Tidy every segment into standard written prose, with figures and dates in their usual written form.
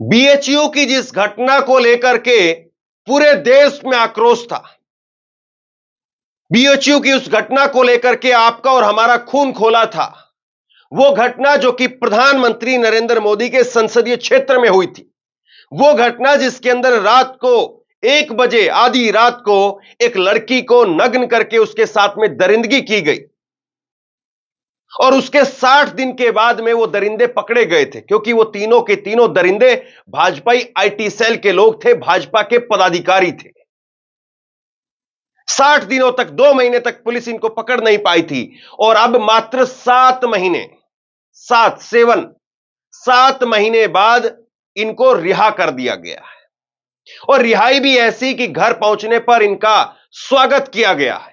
BHU की जिस घटना को लेकर के पूरे देश में आक्रोश था, बीएचयू की उस घटना को लेकर के आपका और हमारा खून खोला था, वो घटना जो कि प्रधानमंत्री नरेंद्र मोदी के संसदीय क्षेत्र में हुई थी, वो घटना जिसके अंदर रात को 1 बजे आधी रात को एक लड़की को नग्न करके उसके साथ में दरिंदगी की गई और उसके 60 दिन के बाद में वो दरिंदे पकड़े गए थे, क्योंकि वो तीनों के तीनों दरिंदे भाजपाई आईटी सेल के लोग थे, भाजपा के पदाधिकारी थे। 60 दिनों तक, 2 महीने तक पुलिस इनको पकड़ नहीं पाई थी और अब मात्र 7 महीने 7 महीने बाद इनको रिहा कर दिया गया है और रिहाई भी ऐसी कि घर पहुंचने पर इनका स्वागत किया गया है।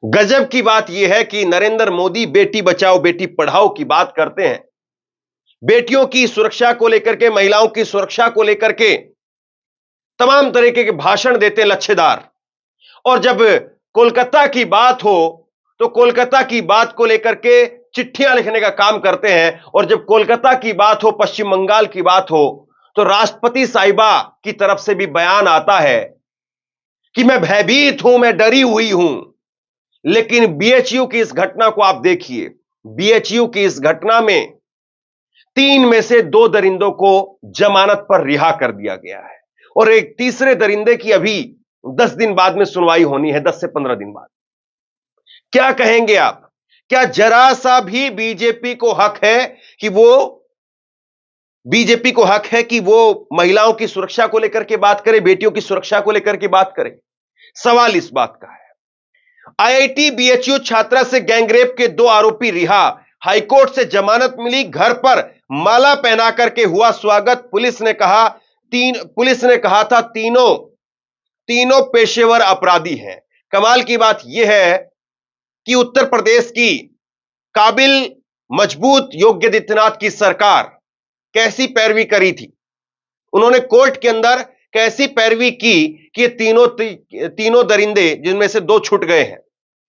गजब की बात यह है कि नरेंद्र मोदी बेटी बचाओ बेटी पढ़ाओ की बात करते हैं, बेटियों की सुरक्षा को लेकर के, महिलाओं की सुरक्षा को लेकर के तमाम तरीके के भाषण देते हैं लच्छेदार, और जब कोलकाता की बात हो तो कोलकाता की बात को लेकर के चिट्ठियां लिखने का काम करते हैं, और जब कोलकाता की बात हो, पश्चिम बंगाल की बात हो, तो राष्ट्रपति साहिबा की तरफ से भी बयान आता है कि मैं भयभीत हूं, मैं डरी हुई हूं। लेकिन बीएचयू की इस घटना को आप देखिए, बीएचयू की इस घटना में 3 में से 2 दरिंदों को जमानत पर रिहा कर दिया गया है और एक तीसरे दरिंदे की अभी 10 दिन बाद में सुनवाई होनी है, 10 से 15 दिन बाद। क्या कहेंगे आप? क्या जरा सा भी बीजेपी को हक है कि वो महिलाओं की सुरक्षा को लेकर के बात करे, बेटियों की सुरक्षा को लेकर के बात करे? सवाल इस बात का है। आईआईटी बीएचयू छात्रा से गैंगरेप के 2 आरोपी रिहा, हाईकोर्ट से जमानत मिली, घर पर माला पहना करके हुआ स्वागत। पुलिस ने कहा था तीनों पेशेवर अपराधी हैं। कमाल की बात यह है कि उत्तर प्रदेश की काबिल, मजबूत योगी आदित्यनाथ की सरकार कैसी पैरवी करी थी, उन्होंने कोर्ट के अंदर कैसी पैरवी की कि ये तीनों दरिंदे, जिनमें से 2 छूट गए हैं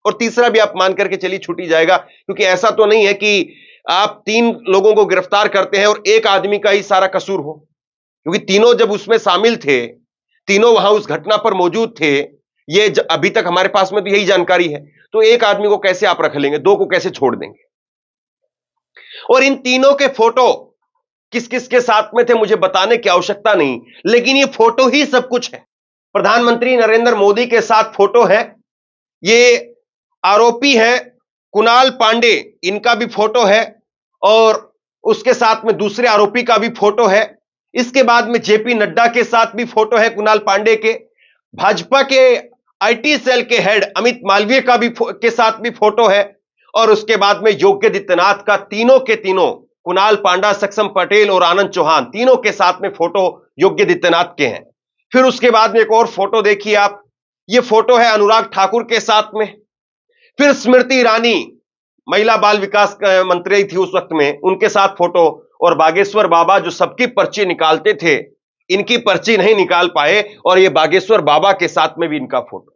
और तीसरा भी आप मान करके चलिए छूट ही जाएगा, क्योंकि ऐसा तो नहीं है कि आप 3 लोगों को गिरफ्तार करते हैं और एक आदमी का ही सारा कसूर हो, क्योंकि तीनों जब उसमें शामिल थे, तीनों वहां उस घटना पर मौजूद थे, ये अभी तक हमारे पास में तो यही जानकारी है, तो एक आदमी को कैसे आप रख लेंगे, 2 को कैसे छोड़ देंगे? और इन तीनों के फोटो किस किस के साथ में थे मुझे बताने की आवश्यकता नहीं, लेकिन ये फोटो ही सब कुछ है। प्रधानमंत्री नरेंद्र मोदी के साथ फोटो है, ये आरोपी है कुणाल पांडे, इनका भी फोटो है और उसके साथ में दूसरे आरोपी का भी फोटो है। इसके बाद में जेपी नड्डा के साथ भी फोटो है कुणाल पांडे के, भाजपा के आईटी सेल के हेड अमित मालवीय का भी के साथ भी फोटो है, और उसके बाद में योगी आदित्यनाथ का तीनों के तीनों, कुणाल पांडा, सक्षम पटेल और आनंद चौहान, तीनों के साथ में फोटो योगी आदित्यनाथ के हैं। फिर उसके बाद में एक और फोटो देखिए आप, ये फोटो है अनुराग ठाकुर के साथ में। फिर स्मृति ईरानी, महिला बाल विकास मंत्री थी उस वक्त में, उनके साथ फोटो, और बागेश्वर बाबा जो सबकी पर्ची निकालते थे, इनकी पर्ची नहीं निकाल पाए और ये बागेश्वर बाबा के साथ में भी इनका फोटो।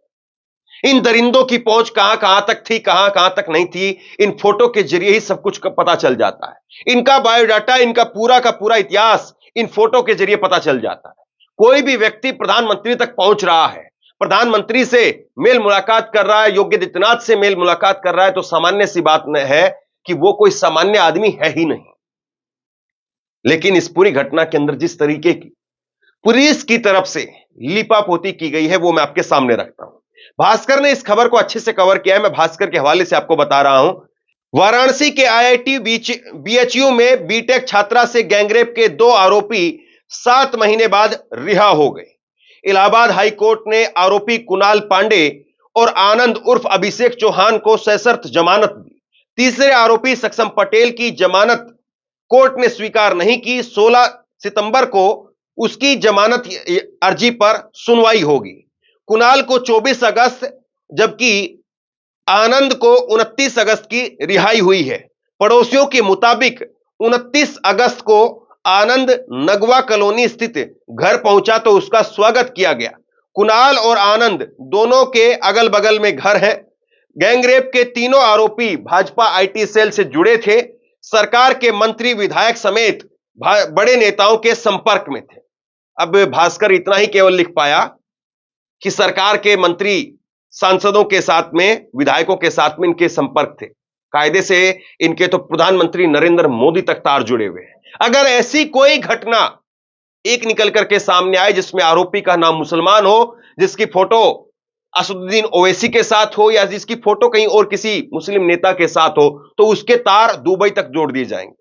इन दरिंदों की पहुंच कहां कहां तक थी, कहां कहां तक नहीं थी, इन फोटो के जरिए ही सब कुछ पता चल जाता है। इनका बायोडाटा, इनका पूरा का पूरा इतिहास इन फोटो के जरिए पता चल जाता है। कोई भी व्यक्ति प्रधानमंत्री तक पहुंच रहा है, प्रधानमंत्री से मेल मुलाकात कर रहा है, योगी आदित्यनाथ से मेल मुलाकात कर रहा है, तो सामान्य सी बात है कि वो कोई सामान्य आदमी है ही नहीं। लेकिन इस पूरी घटना के अंदर जिस तरीके की पुलिस की तरफ से लीपापोती की गई है, वो मैं आपके सामने रखता हूं। भास्कर ने इस खबर को अच्छे से कवर किया है, मैं भास्कर के हवाले से आपको बता रहा हूं। वाराणसी के आईआईटी बीएचयू में बीटेक छात्रा से गैंगरेप के 2 आरोपी 7 महीने बाद रिहा हो गए। इलाहाबाद हाई कोर्ट ने आरोपी कुणाल पांडे और आनंद उर्फ अभिषेक चौहान को सशर्त जमानत दी। तीसरे आरोपी सक्षम पटेल की जमानत कोर्ट ने स्वीकार नहीं की। 16 सितंबर को उसकी जमानत अर्जी पर सुनवाई होगी। कुणाल को 24 अगस्त जबकि आनंद को 29 अगस्त की रिहाई हुई है। पड़ोसियों के मुताबिक 29 अगस्त को आनंद नगवा कॉलोनी स्थित घर पहुंचा तो उसका स्वागत किया गया। कुणाल और आनंद दोनों के अगल बगल में घर हैं। गैंगरेप के तीनों आरोपी भाजपा आईटी सेल से जुड़े थे। सरकार के मंत्री, विधायक समेत बड़े नेताओं के संपर्क में थे। अब भास्कर इतना ही केवल लिख पाया कि सरकार के मंत्री सांसदों के साथ में, विधायकों के साथ में इनके संपर्क थे। कायदे से इनके तो प्रधानमंत्री नरेंद्र मोदी तक तार जुड़े हुए हैं। अगर ऐसी कोई घटना एक निकल करके सामने आए जिसमें आरोपी का नाम मुसलमान हो, जिसकी फोटो असदुद्दीन ओवैसी के साथ हो या जिसकी फोटो कहीं और किसी मुस्लिम नेता के साथ हो, तो उसके तार दुबई तक जोड़ दिए जाएंगे,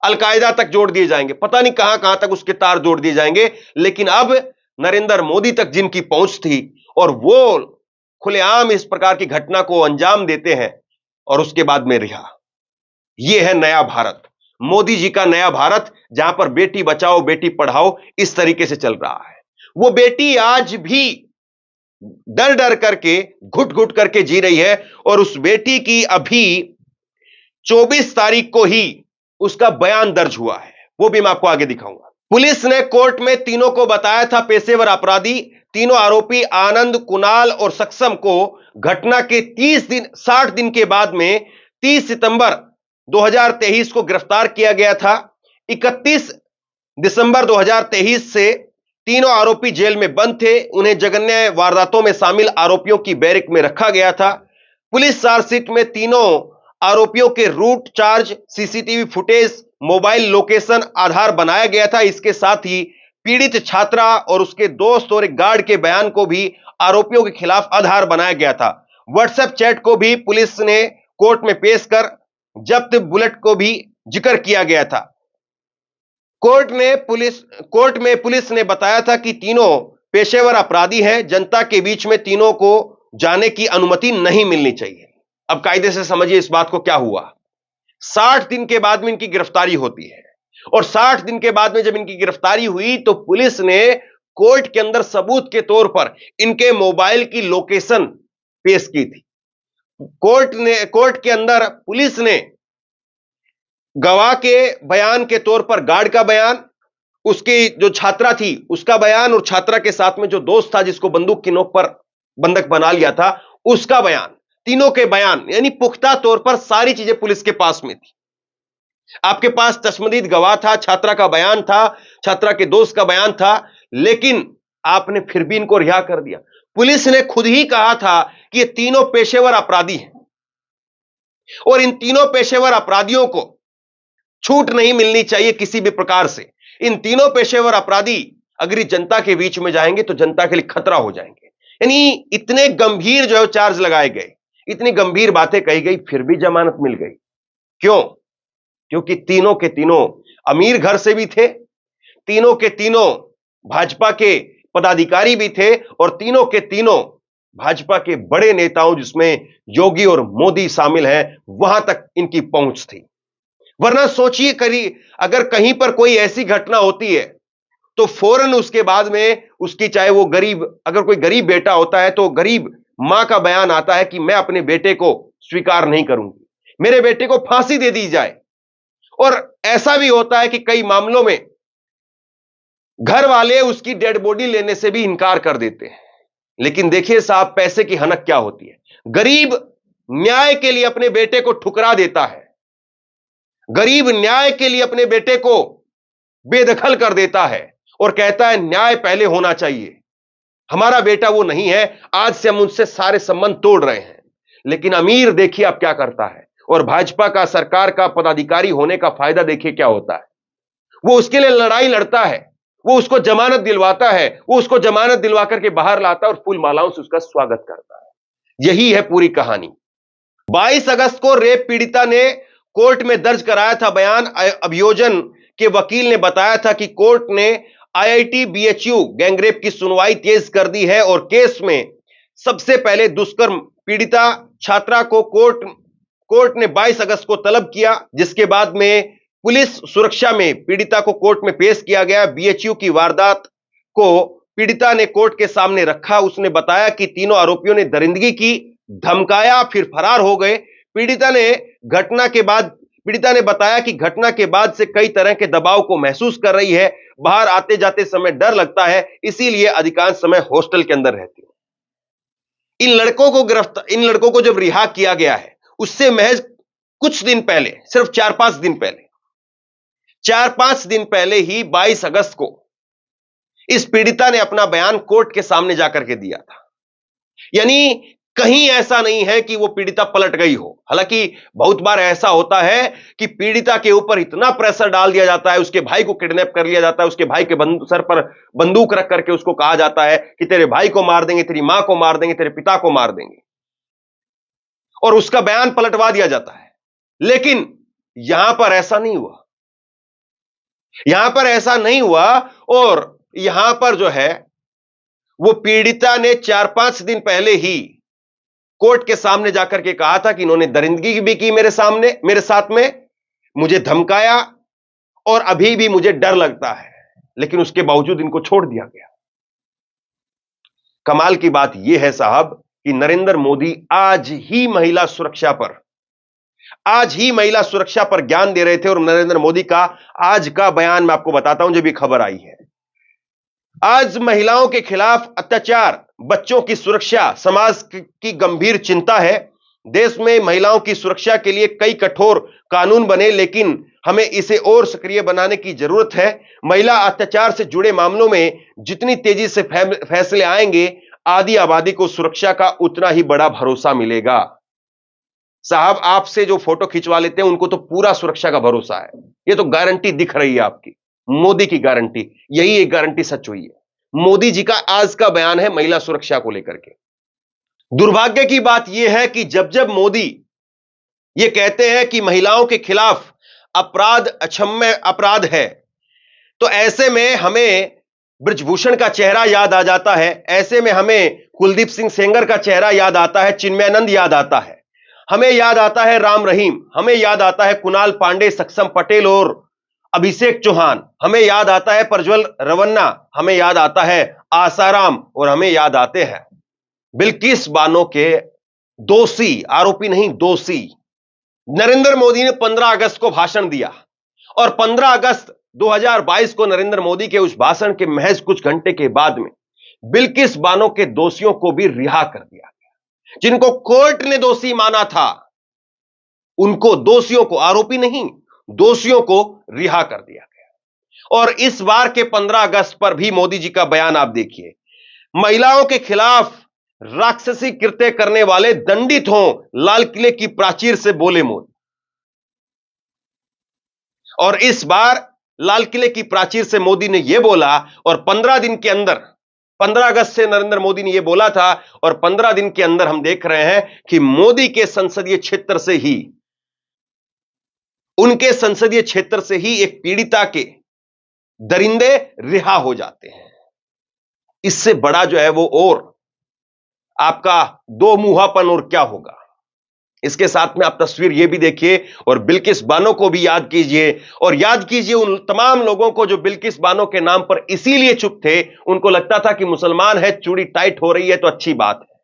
अलकायदा तक जोड़ दिए जाएंगे, पता नहीं कहां कहां तक उसके तार जोड़ दिए जाएंगे। लेकिन अब नरेंद्र मोदी तक जिनकी पहुंच थी और वो खुलेआम इस प्रकार की घटना को अंजाम देते हैं और उसके बाद में रिहा। यह है नया भारत, मोदी जी का नया भारत, जहां पर बेटी बचाओ बेटी पढ़ाओ इस तरीके से चल रहा है। वो बेटी आज भी डर डर करके, घुट घुट करके जी रही है और उस बेटी की अभी 24 तारीख को ही उसका बयान दर्ज हुआ है, वो भी मैं आपको आगे दिखाऊंगा। पुलिस ने कोर्ट में तीनों को बताया था पेशेवर अपराधी। तीनों आरोपी आनंद, कुणाल और सक्षम को घटना के 60 दिन के बाद में 30 सितंबर 2023 को गिरफ्तार किया गया था। 31 दिसंबर 2023 से तीनों आरोपी जेल में बंद थे। उन्हें जघन्य वारदातों में शामिल आरोपियों की बैरक में रखा गया था। पुलिस चार्जशीट में तीनों आरोपियों के route, charge, CCTV footage, mobile location Aadhaar बनाया गया था। इसके साथ ही पीड़ित छात्रा और उसके दोस्त और एक गार्ड के बयान को भी आरोपियों के खिलाफ आधार बनाया गया था। व्हाट्सएप चैट को भी पुलिस ने कोर्ट में पेश कर जब्त बुलेट को भी जिक्र किया गया था। कोर्ट में पुलिस ने बताया था कि तीनों पेशेवर अपराधी हैं। जनता के बीच में तीनों को जाने की अनुमति नहीं मिलनी चाहिए। अब कायदे से समझिए इस बात को, क्या हुआ। 60 दिन के बाद में इनकी गिरफ्तारी होती है और 60 दिन के बाद में जब इनकी गिरफ्तारी हुई तो पुलिस ने कोर्ट के अंदर सबूत के तौर पर इनके मोबाइल की लोकेशन पेश की थी। कोर्ट के अंदर पुलिस ने गवाह के बयान के तौर पर गार्ड का बयान, उसकी जो छात्रा थी उसका बयान और छात्रा के साथ में जो दोस्त था जिसको बंदूक की नोक पर बंधक बना लिया था उसका बयान, तीनों के बयान, यानी पुख्ता तौर पर सारी चीजें पुलिस के पास में थी। आपके पास चश्मदीद गवाह था, छात्रा का बयान था, छात्रा के दोस्त का बयान था, लेकिन आपने फिर भी इनको रिहा कर दिया। पुलिस ने खुद ही कहा था कि ये तीनों पेशेवर अपराधी हैं और इन तीनों पेशेवर अपराधियों को छूट नहीं मिलनी चाहिए किसी भी प्रकार से। इन तीनों पेशेवर अपराधी अगर जनता के बीच में जाएंगे तो जनता के लिए खतरा हो जाएंगे। यानी इतने गंभीर जो है चार्ज लगाए गए, इतनी गंभीर बातें कही गई, फिर भी जमानत मिल गई। क्यों? क्योंकि तीनों के तीनों अमीर घर से भी थे, तीनों के तीनों भाजपा के पदाधिकारी भी थे और तीनों के तीनों भाजपा के बड़े नेताओं जिसमें योगी और मोदी शामिल हैं, वहां तक इनकी पहुंच थी। वरना सोचिए, अगर कहीं पर कोई ऐसी घटना होती है तो फौरन उसके बाद में उसकी, चाहे वो गरीब, अगर कोई गरीब बेटा होता है तो गरीब मां का बयान आता है कि मैं अपने बेटे को स्वीकार नहीं करूंगी, मेरे बेटे को फांसी दे दी जाए। और ऐसा भी होता है कि कई मामलों में घर वाले उसकी डेड बॉडी लेने से भी इनकार कर देते हैं। लेकिन देखिए साहब, पैसे की हनक क्या होती है। गरीब न्याय के लिए अपने बेटे को ठुकरा देता है, गरीब न्याय के लिए अपने बेटे को बेदखल कर देता है और कहता है न्याय पहले होना चाहिए, हमारा बेटा वो नहीं है, आज से हम उनसे सारे संबंध तोड़ रहे हैं। लेकिन अमीर देखिए अब क्या करता है, और भाजपा का, सरकार का पदाधिकारी होने का फायदा देखिए क्या होता है। वो उसके लिए लड़ाई लड़ता है, वो उसको जमानत दिलवाता है, वो उसको जमानत दिलवा करके बाहर लाता है और फूल मालाओं से उसका स्वागत करता है। यही है पूरी कहानी। 22 अगस्त को रेप पीड़िता ने कोर्ट में दर्ज कराया था बयान। अभियोजन के वकील ने बताया था कि कोर्ट ने आईआईटी बीएचयू गैंगरेप की सुनवाई तेज कर दी है और केस में सबसे पहले दुष्कर्म पीड़िता छात्रा को कोर्ट ने 22 अगस्त को तलब किया, जिसके बाद में पुलिस सुरक्षा में पीड़िता को कोर्ट में पेश किया गया। बीएचयू की वारदात को पीड़िता ने कोर्ट के सामने रखा। उसने बताया कि तीनों आरोपियों ने दरिंदगी की, धमकाया, फिर फरार हो गए। पीड़िता ने बताया कि घटना के बाद से कई तरह के दबाव को महसूस कर रही है, बाहर आते जाते समय डर लगता है, इसीलिए अधिकांश समय हॉस्टल के अंदर रहती है। इन लड़कों को जब रिहा किया गया है उससे महज कुछ दिन पहले, सिर्फ 4-5 दिन पहले 4-5 दिन पहले ही 22 अगस्त को इस पीड़िता ने अपना बयान कोर्ट के सामने जाकर के दिया था। यानी कहीं ऐसा नहीं है कि वो पीड़िता पलट गई हो। हालांकि बहुत बार ऐसा होता है कि पीड़िता के ऊपर इतना प्रेशर डाल दिया जाता है, उसके भाई को किडनैप कर लिया जाता है, उसके भाई के सर पर बंदूक रख करके उसको कहा जाता है कि तेरे भाई को मार देंगे, तेरी मां को मार देंगे, तेरे पिता को मार देंगे, और उसका बयान पलटवा दिया जाता है। लेकिन यहां पर ऐसा नहीं हुआ, यहां पर ऐसा नहीं हुआ। और यहां पर जो है वो पीड़िता ने 4-5 दिन पहले ही कोर्ट के सामने जाकर के कहा था कि इन्होंने दरिंदगी भी की मेरे साथ में, मुझे धमकाया, और अभी भी मुझे डर लगता है, लेकिन उसके बावजूद इनको छोड़ दिया गया। कमाल की बात यह है साहब कि नरेंद्र मोदी आज ही महिला सुरक्षा पर ज्ञान दे रहे थे। और नरेंद्र मोदी का आज का बयान मैं आपको बताता हूं, जब ये खबर आई है। आज महिलाओं के खिलाफ अत्याचार, बच्चों की सुरक्षा समाज की गंभीर चिंता है। देश में महिलाओं की सुरक्षा के लिए कई कठोर कानून बने, लेकिन हमें इसे और सक्रिय बनाने की जरूरत है। महिला अत्याचार से जुड़े मामलों में जितनी तेजी से फैसले आएंगे, आधी आबादी को सुरक्षा का उतना ही बड़ा भरोसा मिलेगा। साहब, आपसे जो फोटो खिंचवा लेते हैं उनको तो पूरा सुरक्षा का भरोसा है। यह तो गारंटी दिख रही है आपकी, मोदी की गारंटी। यही एक गारंटी सच हुई है। मोदी जी का आज का बयान है महिला सुरक्षा को लेकर के। दुर्भाग्य की बात यह है कि जब जब मोदी यह कहते हैं कि महिलाओं के खिलाफ अपराध अक्षम्य अपराध है, तो ऐसे में हमें बृजभूषण का चेहरा याद आ जाता है, ऐसे में हमें कुलदीप सिंह सेंगर का चेहरा याद आता है, चिन्मयानंद याद आता है, हमें याद आता है राम रहीम, हमें याद आता है कुणाल पांडे, सक्षम पटेल और अभिषेक चौहान, हमें याद आता है प्रज्वल रवन्ना, हमें याद आता है आसाराम, और हमें याद आते हैं बिल्किस बानो के दोषी, आरोपी नहीं दोषी। नरेंद्र मोदी ने 15 अगस्त को भाषण दिया, और 15 अगस्त 2022 को नरेंद्र मोदी के उस भाषण के महज कुछ घंटे के बाद में बिल्किस बानो के दोषियों को भी रिहा कर दिया गया। जिनको कोर्ट ने दोषी माना था, उनको दोषियों को, आरोपी नहीं, दोषियों को रिहा कर दिया गया। और इस बार के 15 अगस्त पर भी मोदी जी का बयान आप देखिए, महिलाओं के खिलाफ राक्षसी कृत्य करने वाले दंडित हों, लाल किले की प्राचीर से बोले मोदी। और इस बार लाल किले की प्राचीर से मोदी ने यह बोला, और 15 दिन के अंदर, 15 अगस्त से नरेंद्र मोदी ने यह बोला था, और 15 दिन के अंदर हम देख रहे हैं कि मोदी के संसदीय क्षेत्र से ही, उनके संसदीय क्षेत्र से ही एक पीड़िता के दरिंदे रिहा हो जाते हैं। इससे बड़ा जो है वो और आपका दो मुहापन और क्या होगा। इसके साथ में आप तस्वीर ये भी देखिए, और बिल्किस बानो को भी याद कीजिए, और याद कीजिए उन तमाम लोगों को जो बिल्किस बानो के नाम पर इसीलिए चुप थे। उनको लगता था कि मुसलमान है, चूड़ी टाइट हो रही है तो अच्छी बात है।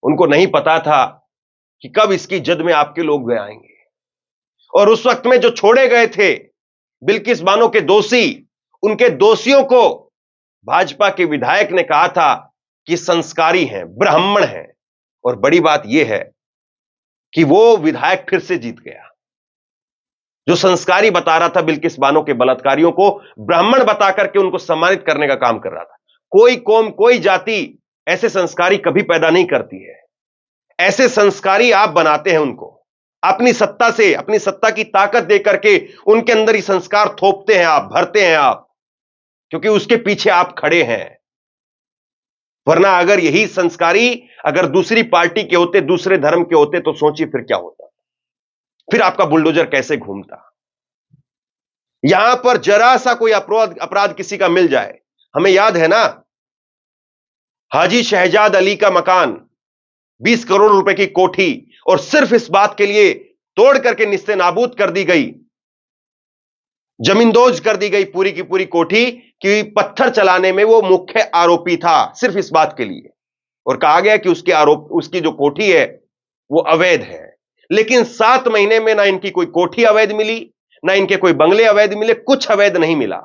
उनको नहीं पता था कि कब इसकी जद में आपके लोग आएंगे। और उस वक्त में जो छोड़े गए थे बिल्किस बानो के दोषी, उनके दोषियों को भाजपा के विधायक ने कहा था कि संस्कारी हैं, ब्राह्मण हैं। और बड़ी बात यह है कि वो विधायक फिर से जीत गया। जो संस्कारी बता रहा था बिल्किस बानो के बलात्कारियों को, ब्राह्मण बता करके उनको सम्मानित करने का काम कर रहा था। कोई कौम, कोई जाति ऐसे संस्कारी कभी पैदा नहीं करती है। ऐसे संस्कारी आप बनाते हैं उनको, अपनी सत्ता से, अपनी सत्ता की ताकत देकर के उनके अंदर ही संस्कार थोपते हैं आप, भरते हैं आप, क्योंकि उसके पीछे आप खड़े हैं। वरना अगर यही संस्कारी अगर दूसरी पार्टी के होते, दूसरे धर्म के होते, तो सोचिए फिर क्या होता, फिर आपका बुलडोजर कैसे घूमता। यहां पर जरा सा कोई अपराध किसी का मिल जाए, हमें याद है ना, हाजी शहजाद अली का मकान, 20 करोड़ रुपए की कोठी, और सिर्फ इस बात के लिए तोड़ करके निस्ते नाबूद कर दी गई, जमींदोज कर दी गई पूरी की पूरी कोठी, कि पत्थर चलाने में वो मुख्य आरोपी था, सिर्फ इस बात के लिए। और कहा गया कि उसकी जो कोठी है वो अवैध है। लेकिन 7 महीने में ना इनकी कोई कोठी अवैध मिली, ना इनके कोई बंगले अवैध मिले, कुछ अवैध नहीं मिला,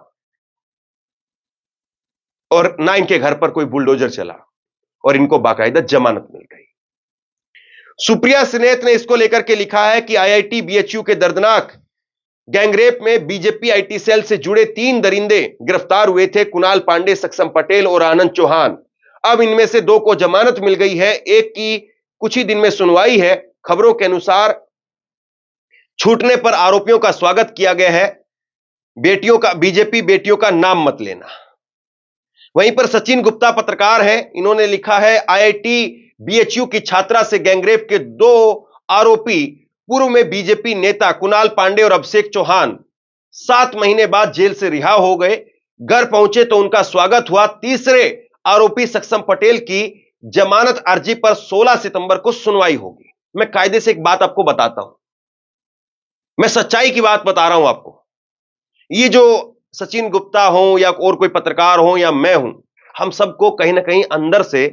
और ना इनके घर पर कोई बुलडोजर चला, और इनको बाकायदा जमानत मिल गई। सुप्रिया सिनेत ने इसको लेकर के लिखा है कि आईआईटी बीएचयू के दर्दनाक गैंगरेप में बीजेपी आईटी सेल से जुड़े 3 दरिंदे गिरफ्तार हुए थे, कुणाल पांडे, सक्षम पटेल और आनंद चौहान। अब इनमें से 2 को जमानत मिल गई है, एक की कुछ ही दिन में सुनवाई है। खबरों के अनुसार छूटने पर आरोपियों का स्वागत किया गया है। बीजेपी बेटियों का नाम मत लेना। वहीं पर सचिन गुप्ता पत्रकार हैं, इन्होंने लिखा है आईआईटी बीएचयू की छात्रा से गैंगरेप के 2 आरोपी पूर्व में बीजेपी नेता कुणाल पांडे और अभिषेक चौहान 7 महीने बाद जेल से रिहा हो गए। घर पहुंचे तो उनका स्वागत हुआ। तीसरे आरोपी सक्षम पटेल की जमानत अर्जी पर 16 सितंबर को सुनवाई होगी। मैं कायदे से एक बात आपको बताता हूं, मैं सच्चाई की बात बता रहा हूं आपको। ये जो सचिन गुप्ता हो या और कोई पत्रकार हो या मैं हूं, हम सबको कहीं ना कहीं अंदर से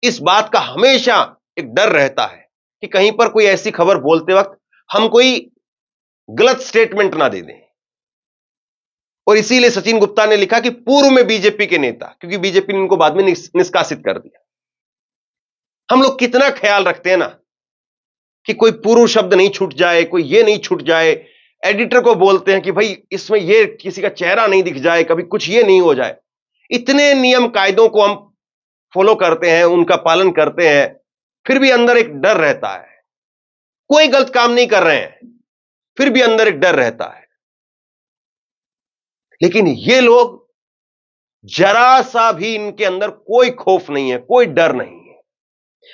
इस बात का हमेशा एक डर रहता है कि कहीं पर कोई ऐसी खबर बोलते वक्त हम कोई गलत स्टेटमेंट ना दे दें। और इसीलिए सचिन गुप्ता ने लिखा कि पूर्व में बीजेपी के नेता, क्योंकि बीजेपी ने इनको बाद में निष्कासित कर दिया। हम लोग कितना ख्याल रखते हैं ना कि कोई पूर्व शब्द नहीं छूट जाए, कोई ये नहीं छूट जाए। एडिटर को बोलते हैं कि भाई इसमें ये किसी का चेहरा नहीं दिख जाए, कभी कुछ ये नहीं हो जाए। इतने नियम कायदों को हम फॉलो करते हैं, उनका पालन करते हैं, फिर भी अंदर एक डर रहता है। कोई गलत काम नहीं कर रहे हैं, फिर भी अंदर एक डर रहता है। लेकिन ये लोग जरा सा भी इनके अंदर कोई खौफ नहीं है, कोई डर नहीं है।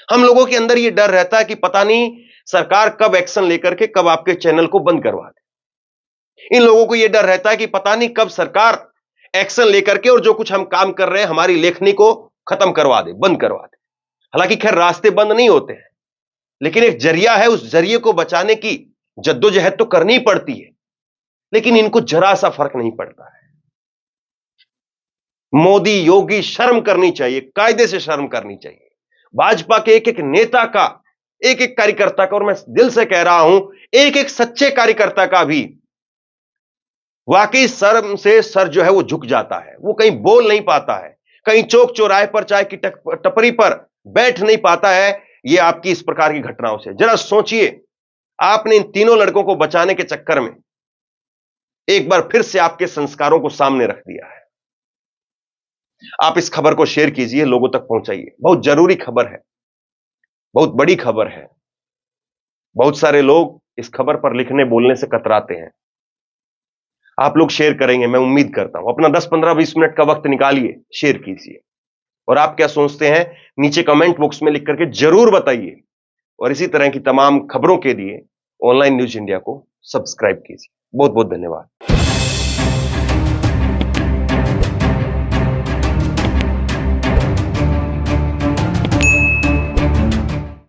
हम लोगों के अंदर ये डर रहता है कि पता नहीं सरकार कब एक्शन लेकर के कब आपके चैनल को बंद करवा दे। इन लोगों को यह डर रहता है कि पता नहीं कब सरकार एक्शन लेकर के और जो कुछ हम काम कर रहे हैं हमारी लेखनी को खत्म करवा दे, बंद करवा दे। हालांकि खैर रास्ते बंद नहीं होते हैं, लेकिन एक जरिया है, उस जरिए को बचाने की जद्दोजहद तो करनी पड़ती है। लेकिन इनको जरा सा फर्क नहीं पड़ता है। मोदी योगी शर्म करनी चाहिए, कायदे से शर्म करनी चाहिए। भाजपा के एक एक नेता का, एक एक कार्यकर्ता का, और मैं दिल से कह रहा हूं एक एक सच्चे कार्यकर्ता का भी वाकई शर्म से सर जो है वो झुक जाता है। वो कहीं बोल नहीं पाता है, कहीं चौक चौराहे पर चाय की टपरी पर बैठ नहीं पाता है। ये आपकी इस प्रकार की घटनाओं से जरा सोचिए, आपने इन तीनों लड़कों को बचाने के चक्कर में एक बार फिर से आपके संस्कारों को सामने रख दिया है। आप इस खबर को शेयर कीजिए, लोगों तक पहुंचाइए। बहुत जरूरी खबर है, बहुत बड़ी खबर है। बहुत सारे लोग इस खबर पर लिखने बोलने से कतराते हैं। आप लोग शेयर करेंगे, मैं उम्मीद करता हूं। अपना 10, 15, 20 मिनट का वक्त निकालिए, शेयर कीजिए। और आप क्या सोचते हैं नीचे कमेंट बॉक्स में लिख करके जरूर बताइए। और इसी तरह की तमाम खबरों के लिए ऑनलाइन न्यूज इंडिया को सब्सक्राइब कीजिए। बहुत बहुत धन्यवाद।